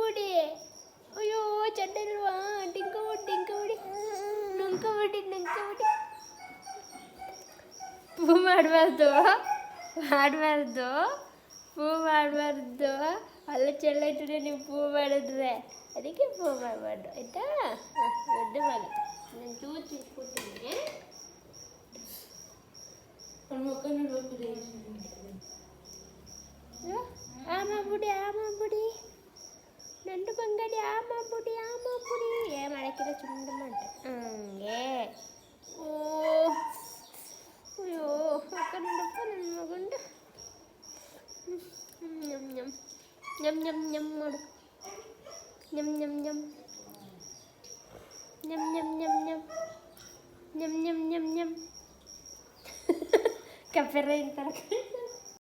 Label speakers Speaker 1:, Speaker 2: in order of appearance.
Speaker 1: ಬುಡಿ ಅಯ್ಯೋ ಚಡ್ಡಲ್ವಾ ಡಿಂಕಬುಡಿ ನುಂಕಬುಡಿ ಪೂ ಮಾಡಬಾರ್ದು ಪೂ ಮಾಡಬಾರ್ದು ಅಲ್ಲ ಚೆಲ್ಲ ಇಟ್ಟರೆ ನೀವು ಪೂ ಮಾಡಿದ್ರೆ ಅದಕ್ಕೆ ಪೂ ಮಾಡಬಾರ್ದು ಆಯಿತಾ. ದೊಡ್ಡ ಮಗ ನಾನು ಚೂರು ತಿನ್ಸ್ಕೊಡ್ತೀನಿ. ಆಮ ಬುಡಿ ನಂಡು ಬಂಗಡಿ ಆಮ ಬುಡಿ ಏ ಮಾಡಕ್ಕಿಲ್ಲ ಚುಂಡ ಮಾಡ ಹಂಗೆ. ಓ ಅಯ್ಯೋ ಅಕ್ಕ ನೋಡಪ್ಪ ನನ್ನ ಮಗಂಡು ñam ಮಾಡು ñam ಕಪ್ಪೆರ ಇಂತಾರೆ